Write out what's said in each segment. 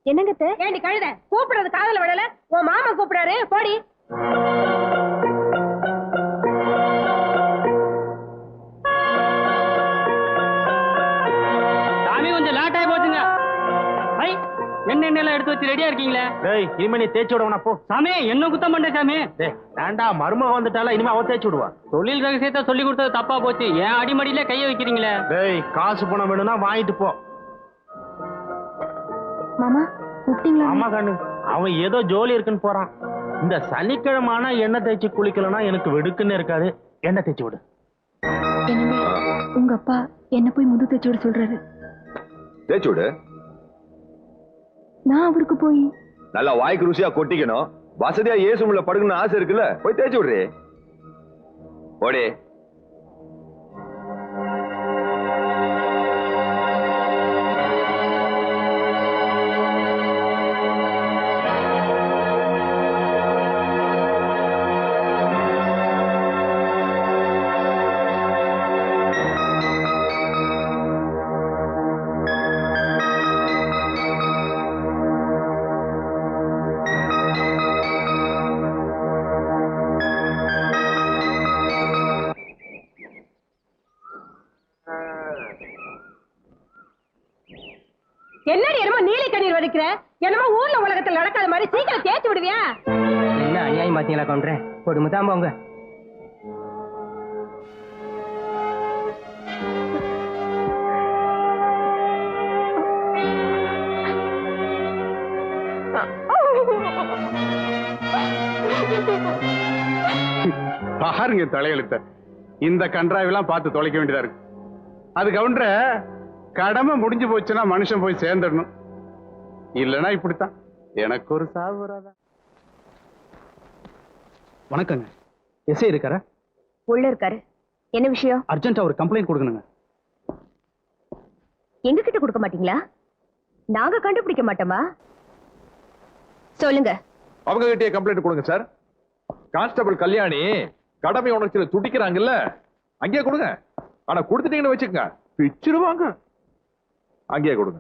என்னங்க ஏண்டி கழுத கூப்பிடுறது காதல விடல உன் மாமா கூப்பிடாரு போடி. சாமி கொஞ்சம் லேட் ஆகி போச்சுங்க. எண்ணெய் எடுத்து வச்சு ரெடியா இருக்கீங்களே? இனிமே நீ தேய்ச்சி விடுவா போ. சாமி என்ன குத்தம் பண்ற சாமி? வேண்டா மருமக வந்துட்டால இனிமே அவ தேய்ச்சி விடுவா. தொழில் ரகசியத்தை சொல்லி கொடுத்தது தப்பா போச்சு. ஏன் அடிமடியில கைய வைக்கிறீங்களே? காசு பணம் வேணும்னா வாங்கிட்டு போ. மாமா கூப்பிட்டீங்களா? ஆமா கண்ணு, அவன் ஏதோ ஜோலி இருக்குன்னு போறான். இந்த சனிக்கிழமான எண்ணெய் தேய்ச்சி குளிக்கலன்னா எனக்கு வெடுக்குன்னு இருக்காது. எண்ணெய் தேய்ச்சி விடு. உங்க அப்பா என்ன போய் முது தேய்ச்சி விட சொல்றாரு. தேய்ச்சி விடு. நான் அவருக்கு போய் நல்லா வாய்க்கு ருசியா கொட்டிக்கணும். வசதியா ஏசுமுள்ள படுக்கணும்னு ஆசை இருக்குல்ல, போய் தேய்ச்சி விடுறே. ஓடே. என்னடி என்னமோ நீலி கண்ணீர் வடிக்கிற? என்னமோ ஊர்ல உலகத்துல நடக்காத மாதிரி சீக்கிரம் தேய்ச்சி விடுவியா? என்ன அநியாயம் பாத்தீங்களா கவுண்டரே? கொடுமைதான் போங்க. பாருங்க தலையெழுத்த. இந்த கன்றாவெல்லாம் பார்த்து தொலைக்க வேண்டியதா இருக்கு. அது கவுண்டர கடமை முடிஞ்சு போச்சுன்னா மனுஷன் போய் சேர்ந்துடணும். இல்லைன்னா இப்படித்தான். எனக்கு ஒரு சாவு வராதா? வணக்கங்க. எஸ்ஐ இருக்காரா? உள்ள இருக்காரு. என்ன விஷயம்? அர்ஜென்ட்டா ஒரு கம்ப்ளைண்ட் கொடுக்கணுங்க. எங்க கிட்ட கொடுக்க மாட்டீங்களா? நாங்க கண்டுபிடிக்க மாட்டோமா? சொல்லுங்க. அவங்க கிட்டே கம்ப்ளைண்ட் கொடுங்க சார். கான்ஸ்டபிள் கல்யாணி கடமை உணர்ச்சியில துடிக்கிறாங்கல்ல, அங்கேயே கொடுங்க. ஆனா கொடுத்துட்டீங்கன்னு வச்சுக்கங்க, பிச்சிருவாங்க. அங்கேயே கொடுங்க.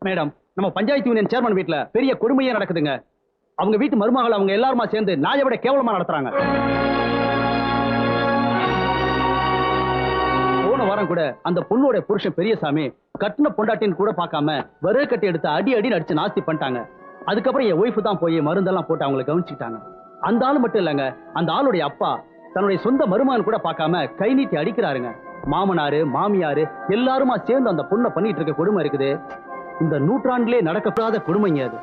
மேடம், நம்ம பஞ்சாயத்து யூனியன் சேர்மன் வீட்டுல பெரிய கொடுமையே நடக்குதுங்க. அவங்க வீட்டு மருமகள் அவங்க எல்லாருமா சேர்ந்து நாயை விட கேவலமா நடத்துறாங்க. போன வாரம் கூட அந்த பொண்ணோட புருஷன் பெரியசாமி கட்டின பொண்டாட்டின்னு கூட பார்க்காம வெறும் கட்டி எடுத்து அடி அடி அடிச்சு நாஸ்தி பண்ணிட்டாங்க. அதுக்கப்புறம் என் ஒய்ஃபு தான் போய் மருந்தெல்லாம் போட்டு அவங்களை கவனிச்சுட்டாங்க. அந்த ஆளு மட்டும் இல்லைங்க, அந்த ஆளுடைய அப்பா தன்னுடைய சொந்த மருமகன் கூட பார்க்காம கை நீட்டி அடிக்கிறாருங்க. மாமனாரு மாமியாரு எல்லாருமா சேர்ந்து அந்த பொண்ணை பண்ணிட்டு இருக்க கொடுமை இருக்குது. இந்த நூற்றாண்டிலே நடக்கப்படாத கொடுமைங்க அது.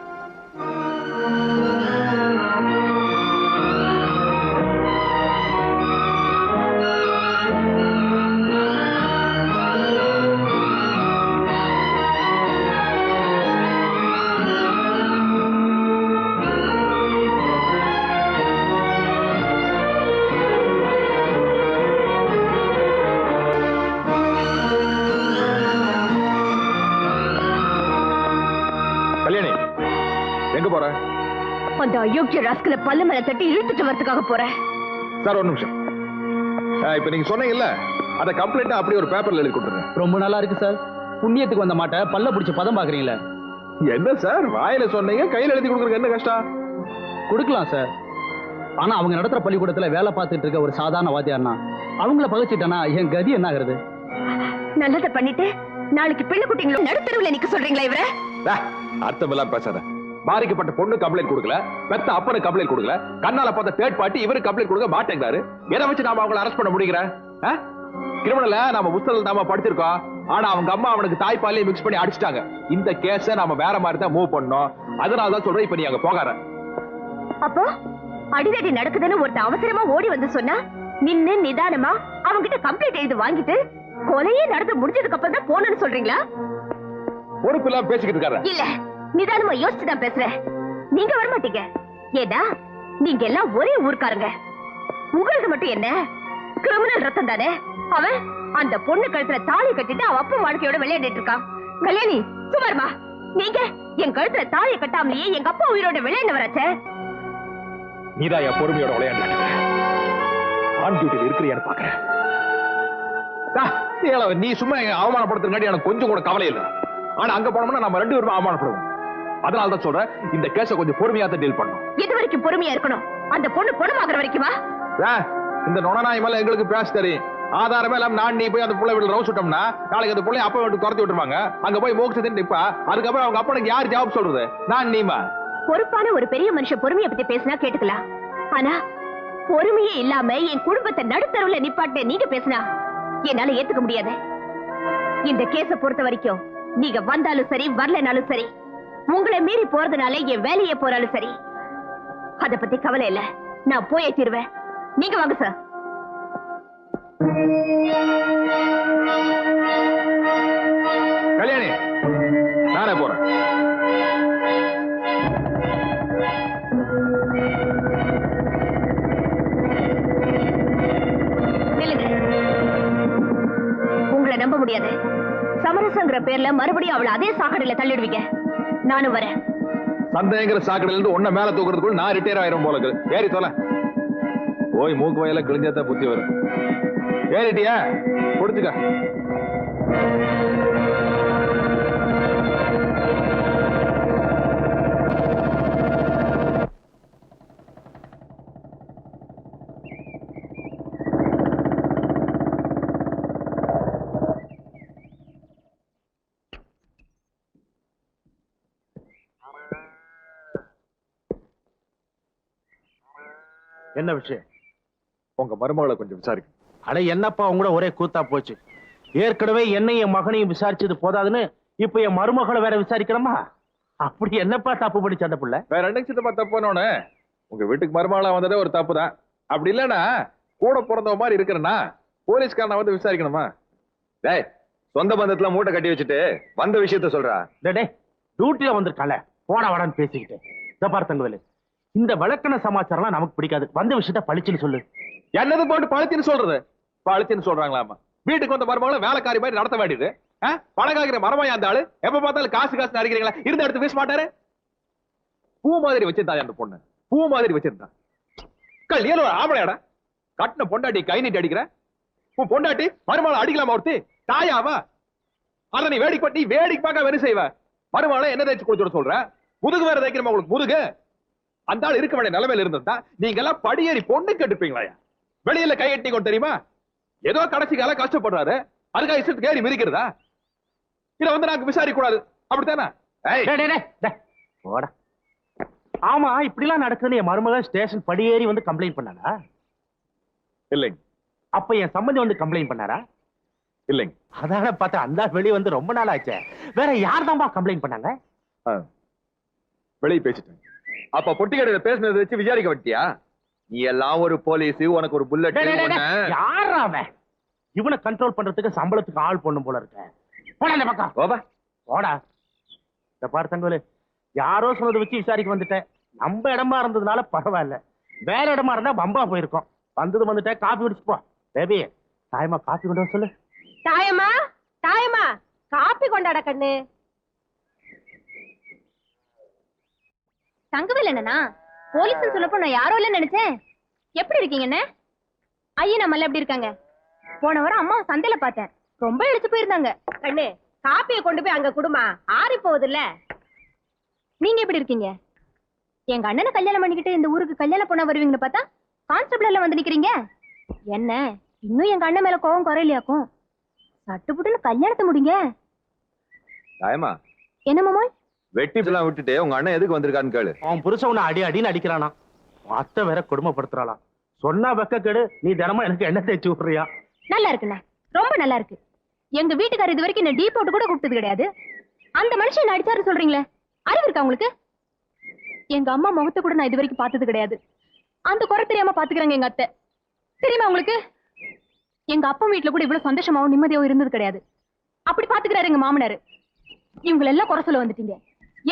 கல்யாணி எங்க போற? அந்த அயோக்கிய ராஸ்கல பல்லு மேல தட்டி இழுத்துட்டு வரதுக்காக போறேன். சார் ஒரு நிமிஷம். இப்ப நீங்க சொன்னீங்கல்ல, அந்த கம்ப்ளைண்ட் அப்படியே ஒரு பேப்பர்ல எழுதி கொடுத்துருங்க. ரொம்ப நல்லா இருக்கு சார். புண்ணியத்துக்கு வந்த மாட்ட பல்ல பிடிச்ச பதம் பாக்குறீங்களா? என்ன சார் வாயில சொன்னீங்க, கையில எழுதி கொடுக்குறது என்ன கஷ்டம்? கொடுக்கலாம் சார். ஆனா அவங்க நடத்துற பள்ளிக்கூடத்துல வேலை பார்த்துட்டு இருக்க ஒரு சாதாரண வாத்தியார்னா அவங்கள பகைச்சிட்டனா என் கதி என்ன ஆகுறது? நல்லதை பண்ணிட்டு நாளைக்கு பெண்ணு குட்டிங்களும் நடுத்தருவில் நிக்க சொல்றீங்களா இவர? அர்த்தம் எல்லாம் பேசாத. பாதிக்கப்பட்ட பொண்ணு கம்ப்ளைண்ட் கொடுக்கல, பெத்த அப்பனு கம்ப்ளைண்ட் கொடுக்கல, கண்ணால பார்த்த தேர்ட் பார்ட்டி இவரு கம்ப்ளைண்ட் கொடுக்க மாட்டேங்கிறாரு. எதை வச்சு நாம அவங்களை அரெஸ்ட் பண்ண முடியுங்கிற? கிரிமினல நாம புத்தகத்துல நாம படிச்சிருக்கோம். ஆனா அவங்க அம்மா அவனுக்கு தாய்ப்பாலே மிக்ஸ் பண்ணி அடிச்சிட்டாங்க. இந்த கேஸ நாம வேற மாதிரி தான் மூவ் பண்ணோம். அதனாலதான் சொல்றேன், இப்ப நீ அங்க போகாத. அப்போ அடிதடி நடக்குதுன்னு ஒருத்த அவசரமா ஓடி வந்து சொன்னா நின்னு நிதானமா அவங்க கிட்ட கம்ப்ளைண்ட் எழுதி வாங்கிட்டு கொலையே நடந்து முடிஞ்சதுக்கு அப்புறம் தான் போனன்னு சொல்றீங்களா? பொறுப்பு இல்லாம பேசிக்கிட்டு இருக்காரு. இல்ல, நிதானமா யோசிச்சு தான் பேசுறேன். நீங்க வர மாட்டீங்க. ஏடா நீங்க எல்லாம் ஒரே ஊர்க்காரங்க. உங்களுக்கு மட்டும் என்ன கிரிமினல் ரத்தம் தானே? அவன் அந்த பொண்ணு கழுத்துல தாலி கட்டிட்டு அவ அப்பா வாழ்க்கையோட விளையாடிட்டு இருக்கான். கல்யாணி சுமார்மா, நீங்க என் கழுத்துல தாலியை கட்டாமலேயே எங்க அப்பா உயிரோட விளையாட வராச்ச. நீதான் என் பொறுமையோட விளையாண்டு ஆன் டியூட்டில இருக்கிறியான்னு பாக்குறேன். நீ சும்மா அவமானப்படுத்துறங்காட்டி எனக்கு கொஞ்சம் கூட கவலை இல்லை. ஆனா அங்க போனோம்னா நம்ம 2 பேரும் அவமானப்படுவோம். அதனால தான் சொல்றேன், இந்த கேஸ கொஞ்சம் பொறுமையா தான் டீல் பண்ணணும். எது வரைக்கும் பொறுமையா இருக்கணும்? அந்த பொண்ணு குணமாகற வரைக்குமா? இந்த நொணநாய் மேல எங்களுக்கு பேச தெரியும். ஆதாரமே இல்லாம நான் நீ போய் அந்த புள்ள வீட்டுல ரவுஸ் விட்டோம்னா நாளைக்கு அந்த புள்ளைய அப்பா வீட்டு குறைச்சி விட்டுருவாங்க. அங்க போய் மோட்சத்தின் நிப்பா. அதுக்கப்புறம் அவங்க அப்பனுக்கு யார் ஜவாப் சொல்றது? நான் நீமா? பொறுப்பான ஒரு பெரிய மனுஷன் பொறுமையை பத்தி பேசினா கேட்டுக்கலாம். ஆனா பொறுமையே இல்லாம என் குடும்பத்தை நடுத்தருவுல நிப்பாட்ட நீங்க பேசினா என்னால ஏத்துக்க முடியாது. இந்த கேஸ பொறுத்த வரைக்கும் நீங்க வந்தாலும் சரி வரலனாலும் சரி, உங்களை மீறி போறதுனால என் வேலையே போறாலும் சரி, அத பத்தி கவலை இல்ல. நான் போயே தீருவேன். நீங்க வாங்க சார். கல்யாணி, நானே போறேன். உங்களை நம்ப முடியாது. சமரசங்கிற பேர்ல மறுபடியும் அவளை அதே சாக்கடையில தள்ளிடுவீங்க. நானும் வரேன். சந்தேகங்கிற சாக்கடையில இருந்து ஒன்ன மேல தூக்குறதுக்குள்ள நான் ரிட்டையர் ஆயிரும் போல இருக்கு. ஏறி தொலை. போய் மூக்கு வயல கிழிஞ்சாத்த புத்தி வரும். ஏறிட்டியா? கொடுத்துக்க. என்ன விஷயம்? உங்க மருமகளை கொஞ்சம் விசாரிக்க. அட என்னப்பா உங்களோட ஒரே கூத்தா போச்சு. ஏற்கனவே என்னையும் என் மகனையும் விசாரிச்சது போதாதுன்னு இப்ப என் மருமகளை வேற விசாரிக்கணுமா? அப்படி என்னப்பா தப்பு படிச்சு அந்த புள்ள? வேற என்ன சித்தப்பா தப்புனோன்னு உங்க வீட்டுக்கு மருமகளா வந்ததே ஒரு தப்பு தான். அப்படி இல்லன்னா கூட பிறந்தவ மாதிரி இருக்கிறனா போலீஸ்காரனை வந்து விசாரிக்கணுமா? டேய், சொந்த பந்தத்துல மூட்டை கட்டி வச்சுட்டு வந்த விஷயத்த சொல்றா. டேய், டியூட்டில வந்திருக்கால, போன வாடான்னு பேசிக்கிட்டு. இத பாரு தங்கவேலு, இந்த விளக்கண சமாச்சாரம்லாம் நமக்கு பிடிக்காது. வந்த விஷயத்த பழிச்சுன்னு சொல்லு. என்னது போட்டு பழிச்சுன்னு சொல்றது? பழிச்சுன்னு சொல்றாங்களாமா? வீட்டுக்கு வந்த மருமகளை வேலைக்காரி மாதிரி நடத்த வேண்டியது. பழகாகிற மரமாயா அந்த ஆளு? எப்ப பார்த்தாலும் காசு காசு அடிக்கிறீங்களா? இருந்த எடுத்து வீச மாட்டாரு. பூ மாதிரி வச்சிருந்தா அந்த பொண்ணு, பூ மாதிரி வச்சிருந்தா. கல்யாணம் ஒரு ஆம்பளையாடா, கட்டின பொண்டாட்டி கை நீட்டி அடிக்கிற. உன் பொண்டாட்டி மருமகளை அடிக்கலாமா? ஒருத்தி தாயாவா? அத நீ வேடிக்கை பண்ணி வேடிக்கை பார்க்க வெறி செய்வ. மருமகளை என்ன தேய்ச்சி குடிச்சுட சொல்ற? முதுகு வேற தேய்க்கிறமா உங்களுக்கு? முதுகு அந்த ஆள் இருக்க வேண்டிய நிலைமையில இருந்தா நீங்க எல்லாம் படியேறி பொண்ணு கட்டுப்பீங்களா? வெளியில கை எட்டி கொண்டு தெரியுமா? ஏதோ கடைசி கால கஷ்டப்படுறாரு, அதுக்காக இஷ்டத்துக்கு ஏறி மிதிக்கிறதா? இத வந்து நாங்க விசாரிக்க கூடாது, அப்படித்தானே? ஆமா, இப்படி எல்லாம் நடக்குதுன்னு என் மருமகன் ஸ்டேஷன் படியேறி வந்து கம்ப்ளைண்ட் பண்ணானா? இல்லைங்க. அப்ப என் சம்பந்தி வந்து கம்ப்ளைண்ட் பண்ணாரா? இல்லைங்க. அதான பார்த்தா அந்த வெளியே வந்து ரொம்ப நாள் ஆச்சு. வேற யார் தான்பா கம்ப்ளைண்ட் பண்ணாங்க? வெளியே பேசிட்டேன். அப்ப பொட்டிக்கடையில பேசினதை வச்சு விசாரிக்க வட்டியா? நீ எல்லாம் ஒரு போலீஸ், உனக்கு ஒரு புல்லட். யாரா அவன்? இவனை கண்ட்ரோல் பண்றதுக்கு சம்பளத்துக்கு ஆள் பொண்ணும் போல இருக்க. போடா இந்த பக்கம். போடா. இந்த பாரு தங்கவேலு, யாரோ சொன்னதை வச்சு விசாரிக்க வந்துட்டேன். நம்ம இடமா இருந்ததுனால பரவாயில்ல, வேற இடமா இருந்தா பம்பா போயிருக்கோம். வந்தது வந்துட்டேன், காபி குடிச்சு போ. பேபி, தாயமா காபி கொண்டு வர சொல்லு. தாயம்மா, தாயம்மா, காப்பி கொண்டாட கண்ணு. தங்கவேல் என்னன்னா போலீஸ் சொல்லப்போ நான் யாரோ இல்ல நினைச்சேன். எப்படி இருக்கீங்கன்னு? ஐயா நம்ம எப்படி இருக்காங்க? போன வாரம் அம்மா சந்தையில பார்த்தேன், ரொம்ப இழுத்து போயிருந்தாங்க. கண்ணு, காப்பியை கொண்டு போய் அங்க குடுமா, ஆறி போகுது இல்ல. நீங்க எப்படி இருக்கீங்க? எங்க அண்ணனை கல்யாணம் பண்ணிக்கிட்டு இந்த ஊருக்கு கல்யாணம் பொண்ணா வருவீங்கன்னு பார்த்தா கான்ஸ்டபிள் எல்லாம் வந்து நிக்கிறீங்க. என்ன இன்னும் எங்க அண்ணன் மேல கோவம் குறையிலையாக்கும்? சட்டுப்புட்டுன்னு கல்யாணத்தை முடிங்க. தாயமா, என்ன மாமோய்? வெட்டி எல்லாம் விட்டுட்டு உங்க அண்ணன் எதுக்கு வந்திருக்கான்னு கேளு. அவன் புருஷன் உன்னை அடி அடின்னு அடிக்கிறானா? அத்தை வேற கொடுமைப்படுத்துறாளாம். சொன்னா வெக்க கேடு, நீ தினமும் எனக்கு என்ன தேய்ச்சி விடுறியா? நல்லா இருக்குண்ணா, ரொம்ப நல்லா இருக்கு. எங்க வீட்டுக்காரர் இது வரைக்கும் என்ன டீ போட்டு கூட கூப்பிட்டது கிடையாது. அந்த மனுஷன் என்ன அடிச்சாரு சொல்றீங்களே, அறிவு இருக்கா உங்களுக்கு? எங்க அம்மா முகத்தை கூட நான் இது வரைக்கும் பார்த்தது கிடையாது. அந்த குறை தெரியாம பாத்துக்கிறாங்க எங்க அத்தை. தெரியுமா உங்களுக்கு? எங்க அப்பா வீட்டுல கூட இவ்வளவு சந்தோஷமாவும் நிம்மதியாவும் இருந்தது கிடையாது. அப்படி பாத்துக்கிறாரு எங்க மாமனாரு. இவங்க எல்லாம் குறை சொல்ல வந்துட்டீங்க.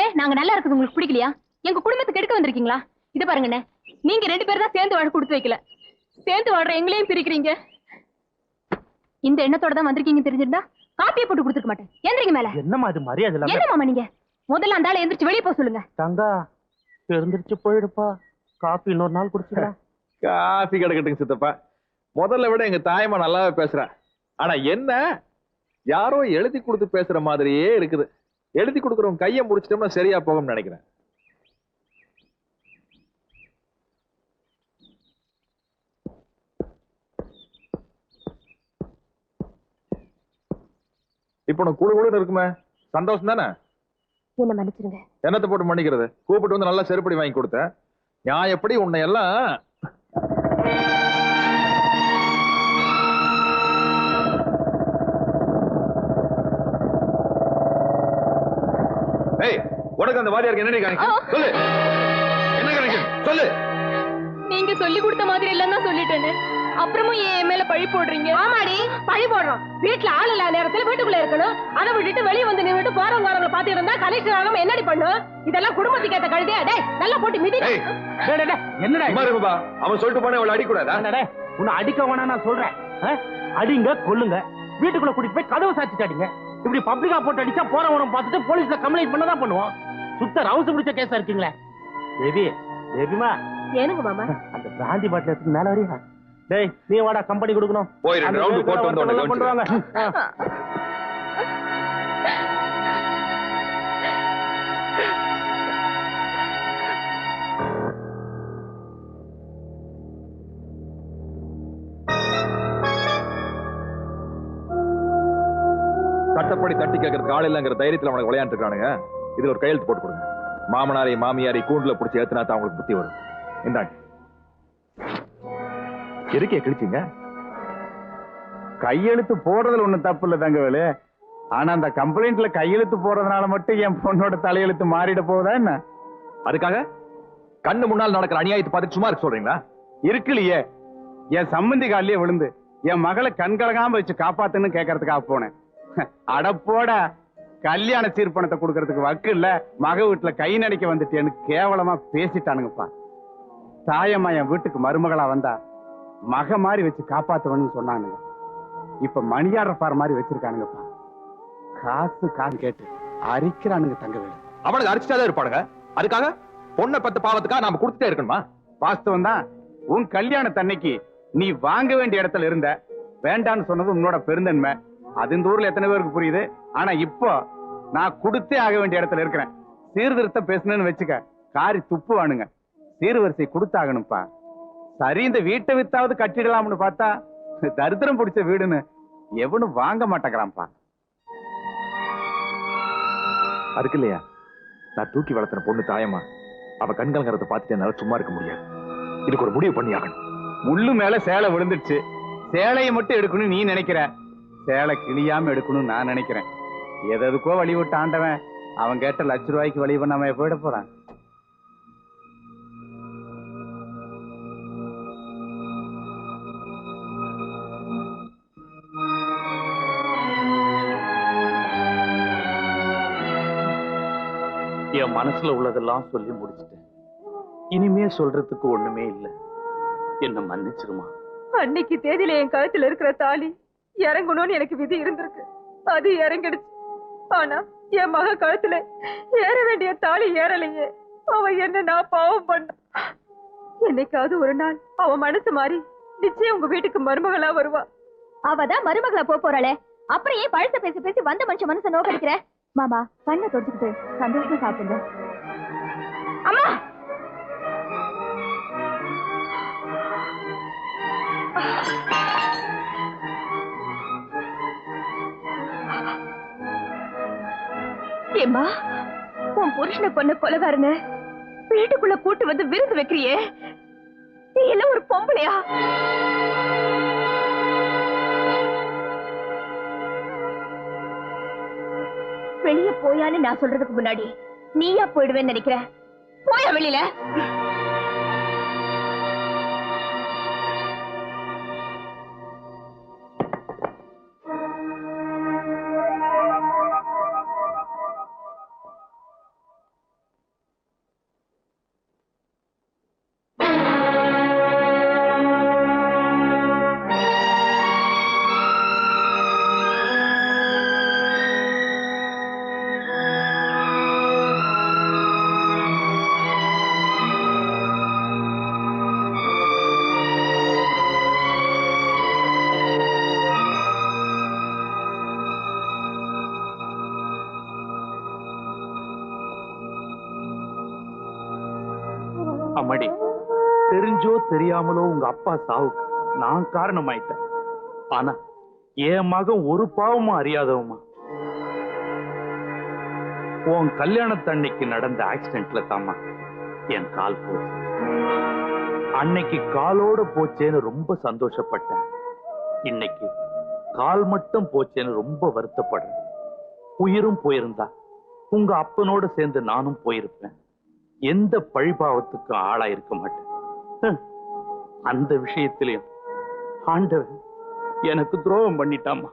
ஏன் நாங்க நல்லா இருக்குது உங்களுக்கு பிடிக்கலையா? எங்க குடும்பத்துக்கு எடுக்க வந்திருக்கீங்களா? இது பாருங்கண்ணே, நீங்க 2 பேரும் தான் சேர்ந்து வாழ கொடுத்து வைக்கல, சேர்ந்து வாழ்ற எங்களையும் பிரிக்கிறீங்க. இந்த எண்ணத்தோட தான் வந்திருக்கீங்க தெரிஞ்சிருந்தா காப்பியை போட்டு கொடுத்துக்க மாட்டேன். எந்திரிங்க மேல. என்னமா அது மரியாதை இல்லாம? என்ன மாமா நீங்க? முதல்ல அந்த ஆளை எந்திரிச்சு வெளியே போக சொல்லுங்க. தங்கா, எந்திரிச்சு போயிடுப்பா. காப்பி இன்னொரு நாள் குடிச்சுக்கலாம். காஃபி கிடக்கட்டுங்க சித்தப்பா. முதல்ல விட எங்க தாயமா நல்லாவே பேசுறா. ஆனா என்ன, யாரோ எழுதி கொடுத்து பேசுற மாதிரியே இருக்குது. எழுதி கொடுக்குறவங்க கையை முடிச்சிட்டோம்னா சரியா போகும்னு நினைக்கிறேன். இப்போ உனக்கு குழு குழுன்னு இருக்குமே, சந்தோஷம் தானே? என்ன மன்னிச்சிருங்க. என்னத்தை போட்டு மன்னிக்கிறது? கூப்பிட்டு வந்து நல்லா செருப்படி வாங்கி கொடுத்தேன். நான் எப்படி உன்னை எல்லாம் உனக்கு அந்த வாரியாருக்கு என்ன கனெக்ஷன் சொல்லு. என்ன கனெக்ஷன் சொல்லு. நீங்க சொல்லி கொடுத்த மாதிரி எல்லாம் தான் சொல்லிட்டேன்னு அப்புறமும் என் மேல பழி போடுறீங்க. ஆமாடி, பழி போடுறோம். வீட்டுல ஆள் இல்லாத நேரத்துல வீட்டுக்குள்ள இருக்கணும். அதை விட்டுட்டு வெளியே வந்து நின்னுட்டு போறவங்க வரவங்க பாத்துட்டு இருந்தா கலெக்ஷன் ஆகாம என்னடி பண்ணும்? இதெல்லாம் குடும்பத்துக்கு ஏத்த கழுதியா? டேய் நல்லா போட்டு மிதி. என்னடா அவன் சொல்லிட்டு போன அவளை அடிக்கூடாதா? உன்னை அடிக்க வேணா நான் சொல்றேன். அடிங்க கொல்லுங்க, வீட்டுக்குள்ள கூட்டிட்டு போய் கதவை சாத்திட்டாடிங்க. இப்படி பப்ளிக்கா போட்டு அடிச்சா போறவன பார்த்துட்டு போலீஸ்ல கம்ப்ளைண்ட் பண்ணதான் பண்ணுவோம். சுத்த ரவுசு பிடிச்ச கேஸா இருக்கீங்களே. பேபி பேபிமா ஏனுங்க மாமா? அந்த பிராந்தி பாட்டில் எடுத்து மேல வரையா? டேய் நீ வாடா கம்பெனி கொடுக்கணும். போய் ரெண்டு ரவுண்ட் போட்டு வந்தோம் பண்ணுவாங்க. சட்டப்படி தட்டி கேட்கறதுக்கு ஆள் இல்லங்கிற தைரியத்துல அவனுக்கு விளையாண்டு இருக்கானுங்க. இதுல ஒரு கையெழுத்து போட்டு கொடுங்க. மாமனாரை மாமியாரை கூண்டுல பிடிச்சி ஏத்துனா தான் அவங்களுக்கு புத்தி வரும். இந்தாங்க. எதுக்கே கிழிச்சிங்க? கையெழுத்து போடுறதுல ஒண்ணும் தப்பு இல்ல தங்கவேலு. ஆனா அந்த கம்ப்ளைண்ட்ல கையெழுத்து போடுறதுனால மட்டும் என் பொண்ணோட தலையெழுத்து மாறிட போகுதா என்ன? அதுக்காக கண்ணு முன்னால் நடக்கிற அநியாயத்தை பார்த்து சும்மா இருக்க சொல்றீங்களா? இருக்குல்லையே, என் சம்பந்தி காலிலே விழுந்து என் மகளை கண்கலகாம வச்சு காப்பாத்துன்னு கேட்கறதுக்காக போனேன். அடப்போட கல்யாண சீர்பணத்தை கொடுக்கறதுக்கு வக்கு இல்ல, மக வீட்டுல கை நடிக்க வந்துட்டேன்னு கேவலமா பேசிட்டானுங்கப்பா. தாயம்மா என் வீட்டுக்கு மருமகளா வந்தா மக மாதிரி வச்சு காப்பாத்துவன்னு சொன்னானுங்க. இப்ப மணியாடுற பார் மாதிரி வச்சிருக்கானுங்கப்பா. காசு காசு கேட்டு அரிக்கிறானுங்க தங்கவேலு. அவனுக்கு அரிச்சிட்டாதான் இருப்பானுங்க. அதுக்காக பொண்ணை பத்து பாவத்துக்காக நாம கொடுத்துட்டே இருக்கணுமா? வாஸ்தவம் தான். உன் கல்யாணத்தன்னைக்கு நீ வாங்க வேண்டிய இடத்துல இருந்த, வேண்டான்னு சொன்னது உன்னோட பெருந்தன்மை. அது இந்த ஊர்ல எத்தனை பேருக்கு புரியுது. ஆனா இப்போ நான் கொடுத்தே ஆக வேண்டிய இடத்துல இருக்கிறேன். சீர்திருத்தம் பேசணும்னு வச்சுக்க காரி துப்புவானுங்க. சீர்வரிசை கொடுத்தாகணும்ப்பா. சரி, இந்த வீட்டை வித்தாவது கட்டிடலாம்னு பார்த்தா தரித்திரம் பிடிச்ச வீடுன்னு எவனும் வாங்க மாட்டேங்கிறான்ப்பா. அதுக்கு இல்லையா நான் தூக்கி வளர்த்துன பொண்ணு தாயம்மா அவ கண்கலங்கிறத பார்த்துட்டு என்னால சும்மா இருக்க முடியாது. இதுக்கு ஒரு முடிவு பண்ணி ஆகணும். முள்ளு மேல சேலை விழுந்துடுச்சு. சேலையை மட்டும் எடுக்கணும் நீ நினைக்கிற, சேலை கிளியாம எடுக்கணும் நான் நினைக்கிறேன். எதுக்கோ வழி விட்டு ஆண்டவன் அவன் கேட்ட ₹1,00,000 வழி பண்ணாம போயிட போறான். என் மனசுல உள்ளதெல்லாம் சொல்லி முடிச்சிட்டேன். இனிமே சொல்றதுக்கு ஒண்ணுமே இல்ல. என்ன மன்னிச்சிருமா. அன்னைக்கு தேதியில என் கழுத்துல இருக்கிற தாலி இறங்கணும்னு எனக்கு விதி இருந்திருக்கு. அது இறங்கிடுச்சு. ஆனா என் மக கழுத்துல ஏற வேண்டிய தாலி ஏறலையே. அவ என்ன நான் பாவம் பண்ண. என்னைக்காவது ஒரு நாள் அவ மனசு மாறி நிச்சயம் உங்க வீட்டுக்கு மருமகளா வருவா. அவதான் மருமகளா போறாளே, அப்புறம் ஏன் பழச பேசி பேசி வந்த மனுஷ மனசை நோக்கடிக்கிற? மாமா கண்ணை தொடச்சுக்கிட்டு சந்தோஷமா சாப்பிடுங்க. அம்மா ஏம்மா, உன் புருஷனை கொன்ன கொலைகாரன வீட்டுக்குள்ள கூட்டு வந்து விருந்து வைக்கிறியே, நீ எல்லாம் ஒரு பொம்பளையா? வெளிய போயான்னு நான் சொல்றதுக்கு முன்னாடி நீயா போயிடுவேன்னு நினைக்கிற? போயா வெளியில. அம்மாடி, தெரிஞ்சோ தெரியாமலோ உங்க அப்பா சாவுக்கு நான் காரணமாயிட்டேன். ஆனா என் மகன் ஒரு பாவமும் அறியாதவமா. உன் கல்யாணத்தன்னைக்கு நடந்த ஆக்சிடென்ட்ல தாமா என் கால் போச்சு. அன்னைக்கு காலோட போச்சேன்னு ரொம்ப சந்தோஷப்பட்டேன். இன்னைக்கு கால் மட்டும் போச்சேன்னு ரொம்ப வருத்தப்படுறேன். உயிரும் போயிருந்தா உங்க அப்பனோட சேர்ந்து நானும் போயிருப்பேன். எந்த பழிபாவத்துக்கும் ஆளா இருக்க மாட்டேன். அந்த விஷயத்திலையும் ஆண்டவன் எனக்கு துரோகம் பண்ணிட்டாமா.